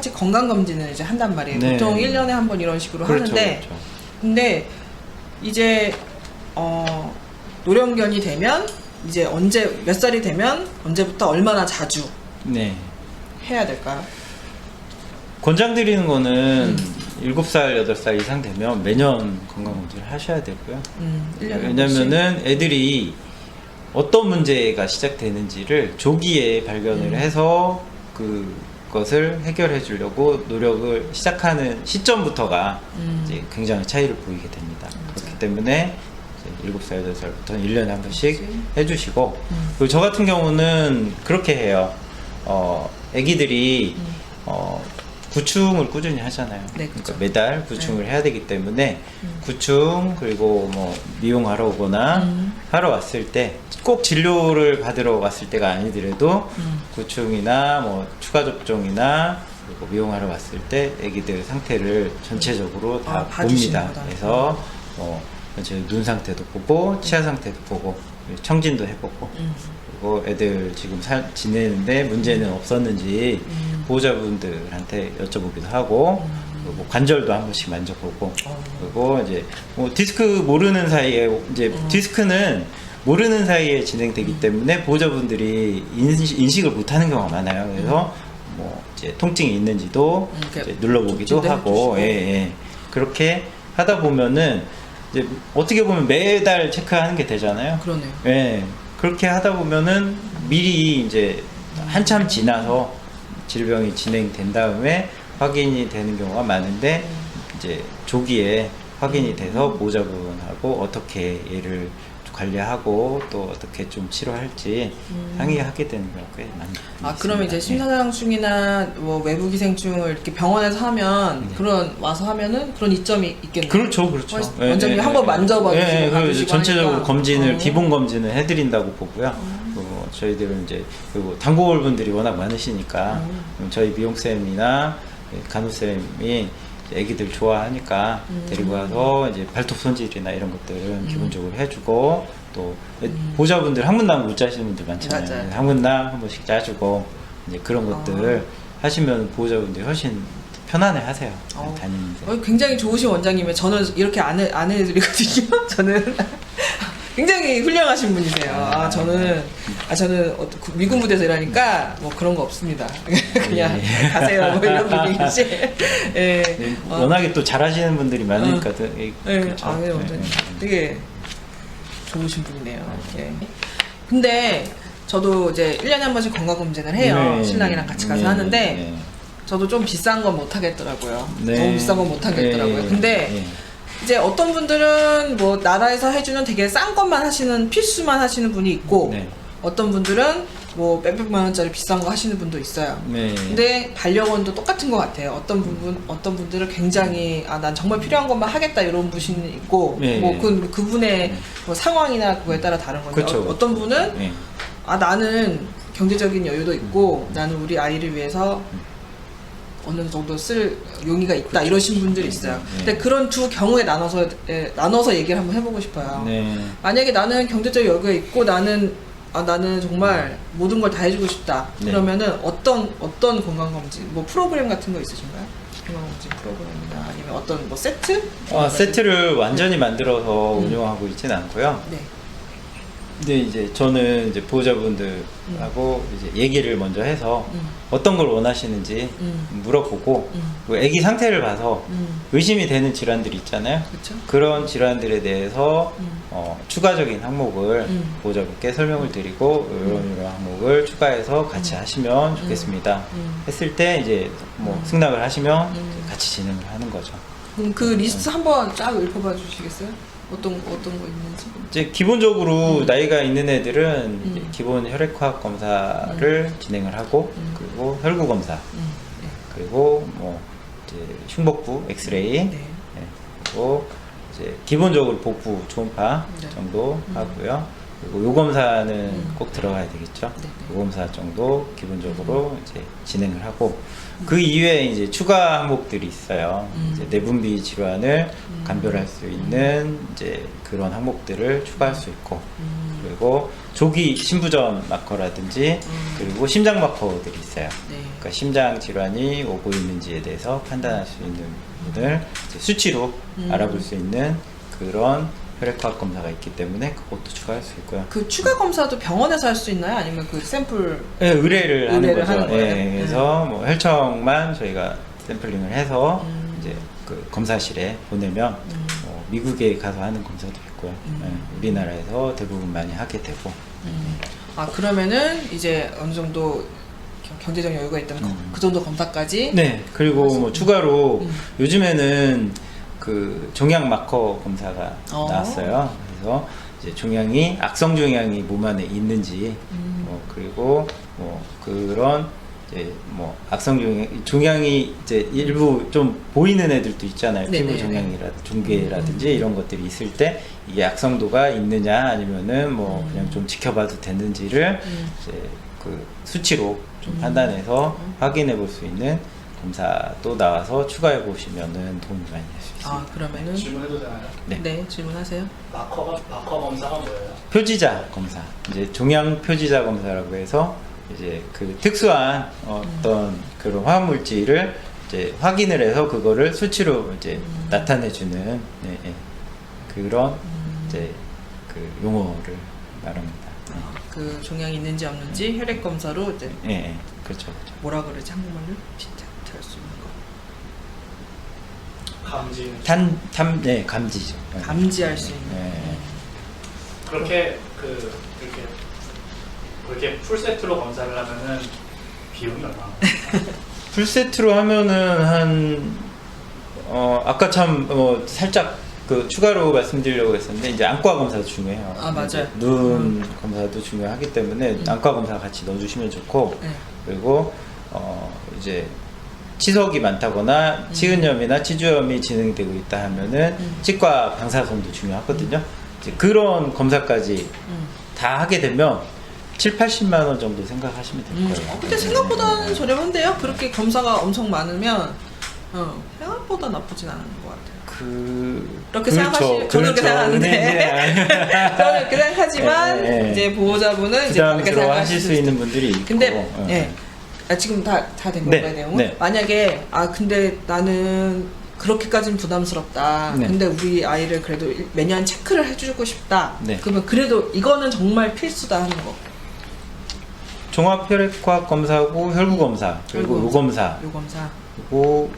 같이 건강검진을 이제 한단 말이에요. 네. 보통 1년에 한 번 이런 식으로 그렇죠, 하는데, 그렇죠. 근데 이제 노령견이 되면 이제 몇 살이 되면 언제부터 얼마나 자주 네. 해야 될까요? 권장드리는 거는 7살, 8살 이상 되면 매년 건강검진을 하셔야 되고요. 1년에 한 번씩. 왜냐면은 애들이 어떤 문제가 시작되는지를 조기에 발견을 해서 그것을 해결해 주려고 노력을 시작하는 시점부터가 이제 굉장히 차이를 보이게 됩니다. 그렇기 때문에 이제 7살, 8살부터는 1년에 한 번씩 해주시고, 그리고 저 같은 경우는 그렇게 해요. 애기들이 구충을 꾸준히 하잖아요. 네, 그러니까 그렇죠. 매달 구충을 해야 되기 때문에 구충, 그리고 뭐 미용하러 오거나 하러 왔을 때 꼭 진료를 받으러 왔을 때가 아니더라도 구충이나 뭐 추가 접종이나 그리고 미용하러 왔을 때 애기들 상태를 전체적으로 다 봅니다. 봐주시는구나. 그래서 이제 눈 상태도 보고 치아 상태도 보고 청진도 해보고 그리고 애들 지금 지내는데 문제는 없었는지 보호자분들한테 여쭤보기도 하고 그리고 관절도 한 번씩 만져보고 그리고 이제 뭐 디스크 모르는 사이에 이제 디스크는 모르는 사이에 진행되기 때문에 보호자분들이 인식을 못하는 경우가 많아요. 그래서 뭐 이제 통증이 있는지도 이제 눌러보기도 하고 예. 그렇게 하다 보면은 이제 어떻게 보면 매달 체크하는 게 되잖아요. 그러네요. 예. 그렇게 하다 보면은 미리 이제 한참 지나서 질병이 진행된 다음에 확인이 되는 경우가 많은데 이제 조기에 확인이 돼서 보호자분하고 어떻게 얘를 관리하고 또 어떻게 좀 치료할지 상의하게 되는 경우가 꽤 많습니다. 그러면 이제 심사장충이나 뭐 외부 기생충을 이렇게 병원에서 하면 그런 와서 하면은 그런 이점이 있겠네요. 그렇죠. 원장님 한번 만져봐 주시고 그리고 전체적으로 하니까. 검진을 기본 검진을 해드린다고 보고요. 그리고 저희들은 이제 그리고 단골분들이 워낙 많으시니까 저희 미용쌤이나 간호쌤이 애기들 좋아하니까 데리고 와서 이제 발톱 손질이나 이런 것들은 기본적으로 해주고 또 보호자분들 항문낭 못 짜시는 분들 많잖아요. 맞아요. 항문낭 한 번씩 짜주고 이제 그런 것들 하시면 보호자분들이 훨씬 편안해 하세요. 다니는데. 굉장히 좋으신 원장님이에요. 저는 이렇게 안 해드리거든요. 저는 굉장히 훌륭하신 분이세요. 저는 미군 부대에서 일하니까 뭐 그런 거 없습니다. 그냥 가세요. 뭐 이런 분위기지. 예. 워낙에 또 잘하시는 분들이 많으니까. 그렇죠. 원장님 되게 좋으신 분이네요. 예. 근데 저도 이제 1년에 한 번씩 건강검진을 해요. 신랑이랑 같이 가서 하는데 저도 좀 비싼 건 못 하겠더라고요. 너무 비싼 건 못 하겠더라고요. 근데 이제 어떤 분들은 뭐 나라에서 해주는 되게 싼 것만 하시는 필수만 하시는 분이 있고 어떤 분들은 뭐 몇백만 원짜리 비싼 거 하시는 분도 있어요. 근데 반려견도 똑같은 것 같아요. 어떤 분들은 굉장히 난 정말 필요한 것만 하겠다 이런 분이 있고 뭐 그분의 뭐 상황이나 그거에 따라 다른 건데 어떤 분은 나는 경제적인 여유도 있고 나는 우리 아이를 위해서 어느 정도 쓸 용의가 있다 이러신 분들이 있어요. 근데 그런 두 경우에 나눠서 얘기를 한번 해보고 싶어요. 만약에 나는 경제적 여유가 있고 나는 정말 모든 걸 다 해주고 싶다. 그러면은 어떤 건강검진, 뭐 프로그램 같은 거 있으신가요? 건강검진 프로그램이나 아니면 어떤 뭐 세트? 세트를 완전히 만들어서 운영하고 있지는 않고요. 근데 이제 저는 이제 보호자분들하고 이제 얘기를 먼저 해서 어떤 걸 원하시는지 물어보고 그리고 아기 상태를 봐서 의심이 되는 질환들이 있잖아요. 그쵸? 그런 질환들에 대해서 추가적인 항목을 보호자분께 설명을 드리고 이런 항목을 추가해서 같이 하시면 좋겠습니다. 했을 때 이제 뭐 승낙을 하시면 같이 진행을 하는 거죠. 그 리스트 한번 쫙 읊어봐 주시겠어요? 어떤 거 있는지? 이제 기본적으로 나이가 있는 애들은 이제 기본 혈액화학 검사를 진행을 하고 그리고 혈구 검사 그리고 뭐 이제 흉복부 엑스레이 그리고 이제 기본적으로 복부 초음파 정도 하고요. 그리고 요 검사는 꼭 들어가야 되겠죠. 네네. 요 검사 정도 기본적으로 이제 진행을 하고 그 이외에 이제 추가 항목들이 있어요. 이제 내분비 질환을 감별할 수 있는 이제 그런 항목들을 추가할 수 있고 그리고 조기 신부전 마커라든지 그리고 심장 마커들이 있어요. 네. 그러니까 심장 질환이 오고 있는지에 대해서 판단할 수 있는 부분을 이제 수치로 알아볼 수 있는 그런 혈액화학 검사가 있기 때문에 그것도 추가할 수 있고요. 그 추가 검사도 병원에서 할 수 있나요? 아니면 그 샘플 네, 의뢰를 하는 의뢰를 거죠. 하는 거예요? 예, 그래서 뭐 혈청만 저희가 샘플링을 해서 이제 그 검사실에 보내면 미국에 가서 하는 검사도 있고요. 예, 우리나라에서 대부분 많이 하게 되고. 아 그러면은 이제 어느 정도 경제적 여유가 있다면 그 정도 검사까지 네, 그리고 뭐 추가로 요즘에는 그 종양 마커 검사가 나왔어요. 그래서 이제 종양이 악성 종양이 몸 안에 있는지 그리고 뭐 그런 이제 뭐 악성 종양이 이제 일부 좀 보이는 애들도 있잖아요. 피부 종양이라든지 종괴라든지 이런 것들이 있을 때 이게 악성도가 있느냐 아니면은 뭐 그냥 좀 지켜봐도 되는지를 이제 그 수치로 좀 판단해서 확인해 볼 수 있는 검사도 나와서 추가해 보시면은 도움이 많이 될 수 있습니다. 아 그러면은 질문해도 되나요? 네 질문하세요. 마커 검사가 뭐예요? 표지자 검사, 이제 종양 표지자 검사라고 해서 이제 그 특수한 어떤 그런 화학 물질을 이제 확인을 해서 그거를 수치로 이제 나타내주는 네, 네. 그런 이제 그 용어를 말합니다. 그 종양이 있는지 없는지 혈액 검사로 이제 예, 네, 그렇죠, 그렇죠. 뭐라 그러지 한국말로 진짜 할 수 있는 거. 감지. 네, 감지죠. 네. 감지할 수 있는. 네. 그렇게 그렇게 풀 세트로 검사를 하면은 비용이 얼마나? 풀 세트로 하면은 한 아까 참 살짝 그 추가로 말씀드리려고 했었는데 이제 안과 검사도 중요해요. 아, 맞아요. 이제 눈 검사도 중요하기 때문에 안과 검사 같이 넣어주시면 좋고 네. 그리고 이제 치석이 많다거나 치은염이나 치주염이 진행되고 있다 하면은 치과 방사선도 중요하거든요. 이제 그런 검사까지 다 하게 되면 7, 80만 원 정도 생각하시면 될 거예요. 근데 생각보다는 저렴한데요. 그렇게 검사가 엄청 많으면 생각보다 나쁘진 않은 것 같아요. 그렇게 생각하시, 저는 그렇게 생각하는데 저는 그렇게 생각하지만 네. 이제 보호자분은 이제 그렇게 부담스러워 하실 생각하실 수 있는 분들이 있고. 근데 지금 다 된 네, 건가요, 내용은? 네. 만약에 근데 나는 그렇게까지는 부담스럽다. 네. 근데 우리 아이를 그래도 매년 체크를 해주고 싶다. 네. 그러면 그래도 이거는 정말 필수다 하는 거. 종합 혈액화학 검사하고 혈구 검사 그리고 요 검사 요 검사. 그리고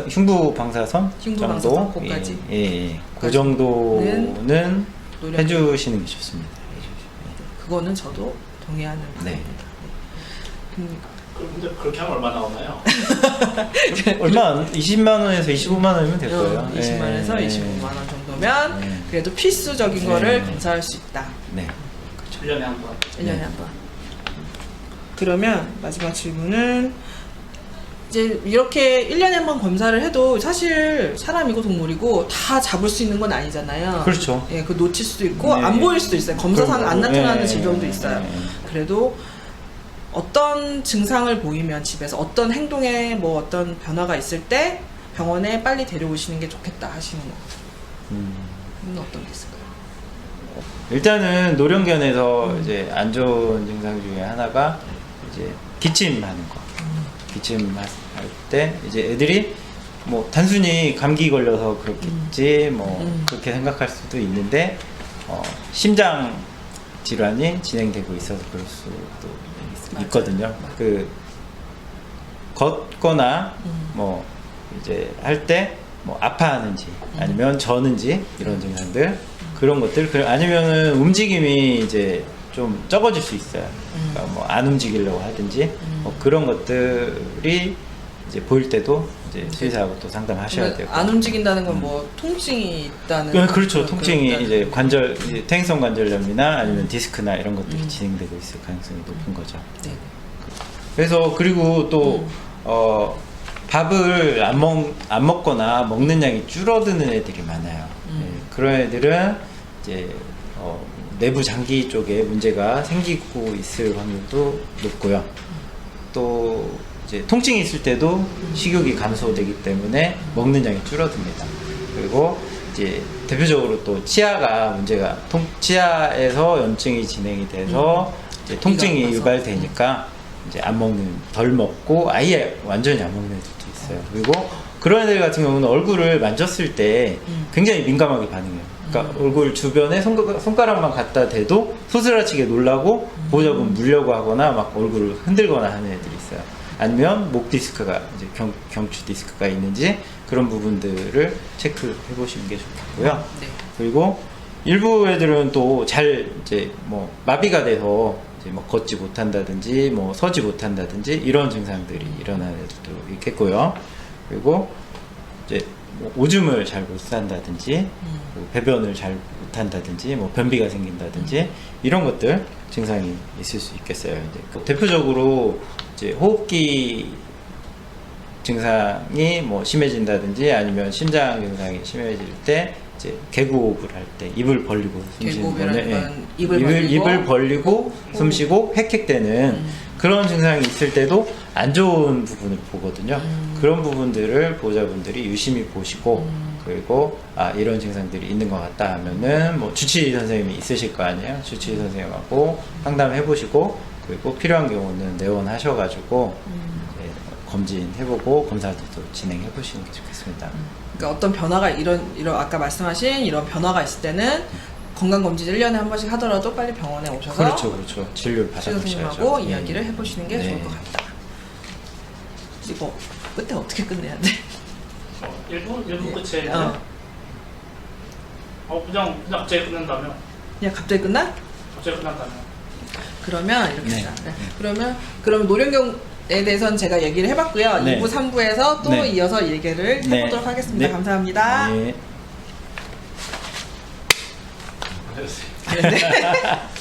흉부 방사선 흉부 정도 방사선 그거까지? 예. 그 정도는 노력. 해주시는 게 좋습니다. 그거는 저도 동의하는 네. 바입니다. 근데 그렇게 하면 얼마 나오나요? 얼마 20만 원에서 25만 원이면 될 거예요. 20만 원에서 예. 25만 원 정도면 네. 그래도 필수적인 네. 거를 검사할 수 있다. 네. 1년에 한 번. 1년에 한 번. 그러면 마지막 질문은 이제 이렇게 1년에 한 번 검사를 해도 사실 사람이고 동물이고 다 잡을 수 있는 건 아니잖아요. 그렇죠. 예, 그 놓칠 수도 있고 네. 안 보일 수도 있어요. 검사상 안 나타나는 네. 질병도 있어요. 네. 그래도 어떤 증상을 보이면 집에서 어떤 행동에 뭐 어떤 변화가 있을 때 병원에 빨리 데려오시는 게 좋겠다 하시는 거. 어떤 게 있을까요? 일단은 노령견에서 이제 안 좋은 증상 중에 하나가 이제 기침하는 거. 기침할 때 이제 애들이 뭐 단순히 감기 걸려서 그렇겠지 뭐 그렇게 생각할 수도 있는데 심장 질환이 진행되고 있어서 그럴 수도 있거든요. 그 걷거나 뭐 이제 할 때 뭐 아파하는지 아니면 저는지 이런 증상들 그런 것들 아니면은 움직임이 이제 좀 적어질 수 있어요. 그러니까 뭐 안 움직이려고 하든지 뭐 그런 것들이 이제 보일 때도 이제 수의사하고 또 상담하셔야 되고. 안 움직인다는 건 뭐 통증이 있다는. 그렇죠. 그런 통증이 이제 관절 이제 퇴행성 관절염이나 아니면 디스크나 이런 것들이 진행되고 있을 가능성이 높은 거죠. 네. 그래서 그리고 또 밥을 안 먹거나 먹는 양이 줄어드는 애들이 많아요. 네, 그런 애들은 이제 내부 장기 쪽에 문제가 생기고 있을 확률도 높고요. 또 이제 통증이 있을 때도 식욕이 감소되기 때문에 먹는 양이 줄어듭니다. 그리고 이제 대표적으로 또 치아가 문제가 치아에서 염증이 진행이 돼서 이제 통증이 이가 유발되니까 이제 안 먹는, 덜 먹고 아예 완전히 안 먹는 애들도 있어요. 그리고 그런 애들 같은 경우는 얼굴을 만졌을 때 굉장히 민감하게 반응해요. 그러니까 얼굴 주변에 손가락만 갖다 대도 소스라치게 놀라고 보호자분 물려고 하거나 막 얼굴을 흔들거나 하는 애들이 있어요. 아니면 목 디스크가 이제 경추 디스크가 있는지 그런 부분들을 체크해 보시는 게 좋겠고요. 네. 그리고 일부 애들은 또 잘 이제 뭐 마비가 돼서 이제 뭐 걷지 못한다든지 뭐 서지 못한다든지 이런 증상들이 일어나는 애들도 있겠고요. 그리고 이제 뭐 오줌을 잘 못 산다든지 그리고 배변을 잘 못한다든지 뭐 변비가 생긴다든지 이런 것들 증상이 있을 수 있겠어요. 이제 대표적으로 이제 호흡기 증상이 뭐 심해진다든지 아니면 심장 증상이 심해질 때 이제 개고흡을 할 때 입을 벌리고 숨 쉬는 개고흡이라는 거는 건 입을 벌리고 숨 쉬고 헥헥대는 그런 증상이 있을 때도 안 좋은 부분을 보거든요. 그런 부분들을 보호자분들이 유심히 보시고 그리고 아 이런 증상들이 있는 것 같다 하면은 뭐 주치의 선생님이 있으실 거 아니에요. 주치의 선생님하고 상담해 보시고 그리고 필요한 경우는 내원하셔가지고 이제 검진해보고 검사도 또 진행해 보시는 게 좋겠습니다. 그러니까 어떤 변화가 이런 아까 말씀하신 이런 변화가 있을 때는 건강검진 1년에 한 번씩 하더라도 빨리 병원에 오셔서 그렇죠. 진료를 치료 받아보셔야죠. 선생님하고 네. 이야기를 해보시는 게 네. 좋을 것 같다. 이거 끝에 어떻게 끝내야 돼? 1부 끝에 어. 그냥 갑자기 끝난다면 그냥 갑자기 끝나? 갑자기 끝난다면 그러면 이렇게 네. 하자. 네. 그러면 노령경에 대해서는 제가 얘기를 해봤고요. 네. 2부, 3부에서 또 네. 이어서 얘기를 네. 해보도록 하겠습니다. 네. 감사합니다. 네. 알겠어요. 네.